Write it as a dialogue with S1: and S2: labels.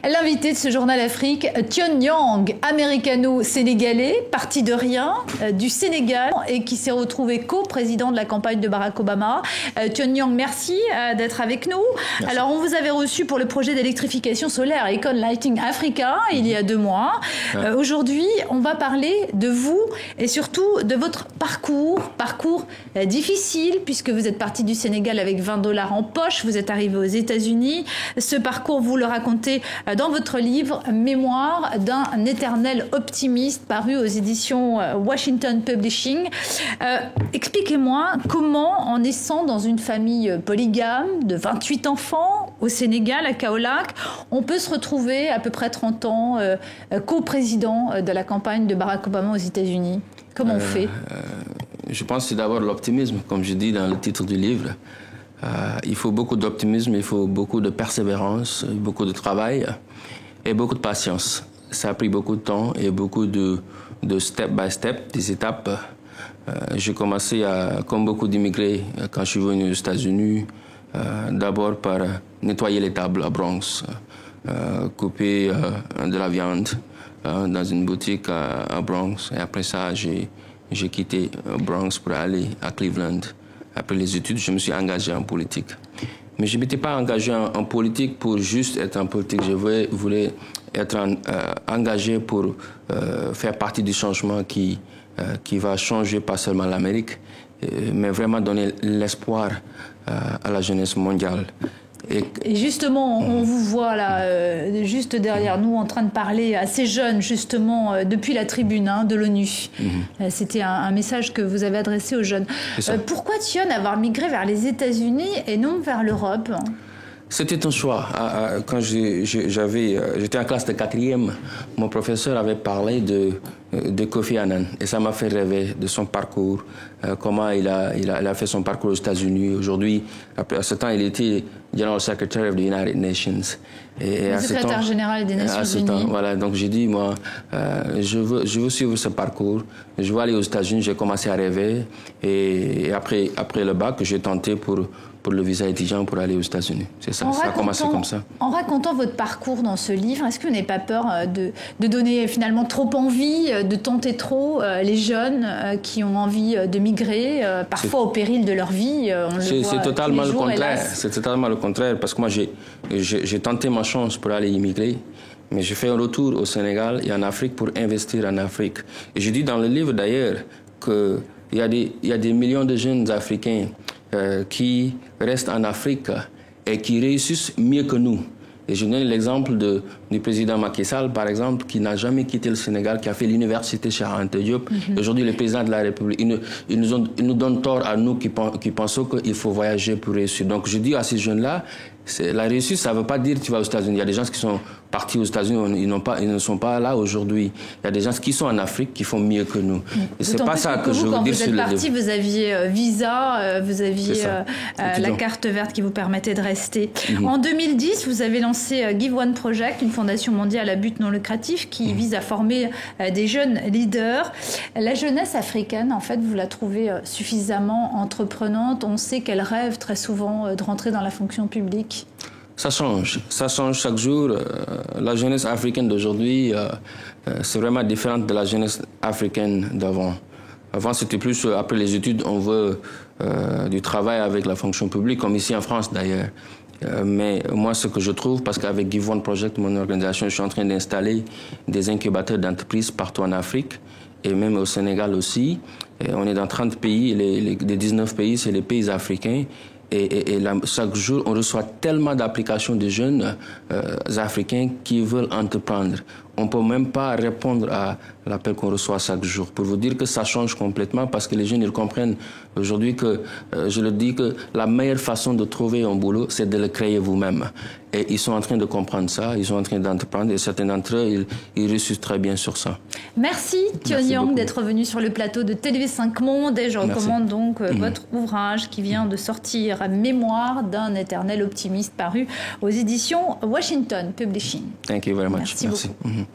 S1: L'invité de ce journal Afrique, Tion Yang, américano-sénégalais, parti de rien, du Sénégal et qui s'est retrouvé co-président de la campagne de Barack Obama. Tion Yang, merci d'être avec nous. Merci. Alors, on vous avait reçu pour le projet d'électrification solaire Econ Lighting Africa il y a 2 mois. Ouais. Aujourd'hui, on va parler de vous et surtout de votre parcours difficile puisque vous êtes parti du Sénégal avec $20 en poche, vous êtes arrivé aux États-Unis. Ce parcours, vous le racontez dans votre livre « Mémoire d'un éternel optimiste » paru aux éditions Washington Publishing. Expliquez-moi comment, en naissant dans une famille polygame de 28 enfants au Sénégal, à Kaolack, on peut se retrouver à peu près 30 ans co-président de la campagne de Barack Obama aux États-Unis. Comment on fait?
S2: Je pense que c'est d'abord l'optimisme, comme je dis dans le titre du livre. Il faut beaucoup d'optimisme, il faut beaucoup de persévérance, beaucoup de travail et beaucoup de patience. Ça a pris beaucoup de temps et beaucoup de step by step, des étapes. J'ai commencé, comme beaucoup d'immigrés, quand je suis venu aux États-Unis, d'abord par nettoyer les tables à Bronx, couper de la viande dans une boutique à Bronx. Et après ça, j'ai quitté Bronx pour aller à Cleveland. Après les études, je me suis engagé en politique. Mais je ne m'étais pas engagé en politique pour juste être en politique. Je voulais être engagé pour faire partie du changement qui va changer pas seulement l'Amérique, mais vraiment donner l'espoir à la jeunesse mondiale.
S1: Et justement, on vous voit là, juste derrière nous, en train de parler à ces jeunes, justement, depuis la tribune de l'ONU. C'était un message que vous avez adressé aux jeunes. Pourquoi, Tion, avoir migré vers les États-Unis et non vers l'Europe ?
S2: C'était un choix. Quand j'étais en classe de 4e, mon professeur avait parlé de Kofi Annan. Et ça m'a fait rêver de son parcours, comment il a fait son parcours aux États-Unis. Aujourd'hui, à ce temps, il était General Secretary of the United Nations.
S1: Et le secrétaire général des Nations Unies.
S2: Temps, voilà. Donc j'ai dit, moi, je veux suivre ce parcours. Je veux aller aux États-Unis. J'ai commencé à rêver. Et après le bac, j'ai tenté pour le visa étudiant pour aller aux États-Unis. C'est ça, ça a commencé comme ça.
S1: En racontant votre parcours dans ce livre, est-ce que vous n'avez pas peur de donner finalement trop envie, de tenter trop les jeunes qui ont envie de migrer, parfois au péril de leur vie?
S2: C'est totalement le contraire. C'est totalement le contraire, parce que moi, j'ai tenté ma chance pour aller immigrer, mais j'ai fait un retour au Sénégal et en Afrique pour investir en Afrique. Et je dis dans le livre d'ailleurs qu'il y a des millions de jeunes Africains qui restent en Afrique et qui réussissent mieux que nous. Et je donne l'exemple du président Macky Sall, par exemple, qui n'a jamais quitté le Sénégal, qui a fait l'université chez Anta Diop. Aujourd'hui, le président de la République, il nous donne tort à nous qui pensons qu'il faut voyager pour réussir. Donc je dis à ces jeunes-là, la réussite, ça ne veut pas dire que tu vas aux États-Unis. Il y a des gens qui sont partis aux États-Unis, ils ne sont pas là aujourd'hui. Il y a des gens qui sont en Afrique qui font mieux que nous. Et c'est pas ça que je veux dire sur le...
S1: Quand vous êtes parti, vous aviez visa, vous aviez la carte verte qui vous permettait de rester. En 2010, vous avez lancé Give One Project, une fondation mondiale à but non lucratif qui vise à former des jeunes leaders. La jeunesse africaine, en fait, vous la trouvez suffisamment entreprenante. On sait qu'elle rêve très souvent de rentrer dans la fonction publique.
S2: Ça change chaque jour. La jeunesse africaine d'aujourd'hui, c'est vraiment différente de la jeunesse africaine d'avant. Avant, c'était plus, après les études, on veut du travail avec la fonction publique, comme ici en France d'ailleurs. Mais moi, ce que je trouve, parce qu'avec Give One Project, mon organisation, je suis en train d'installer des incubateurs d'entreprises partout en Afrique et même au Sénégal aussi. Et on est dans 30 pays, les 19 pays, c'est les pays africains. Et là, chaque jour, on reçoit tellement d'applications de jeunes africains qui veulent entreprendre. On ne peut même pas répondre à l'appel qu'on reçoit chaque jour. Pour vous dire que ça change complètement parce que les jeunes, ils comprennent aujourd'hui que, je le dis, que la meilleure façon de trouver un boulot, c'est de le créer vous-même. Et ils sont en train de comprendre ça, ils sont en train d'entreprendre et certains d'entre eux, ils réussissent très bien sur ça.
S1: Merci Tion Yang d'être venu sur le plateau de TV5 Monde et je recommande donc votre ouvrage qui vient de sortir, Mémoire d'un éternel optimiste, paru aux éditions Washington Publishing.
S2: Thank you very much.
S1: Merci beaucoup.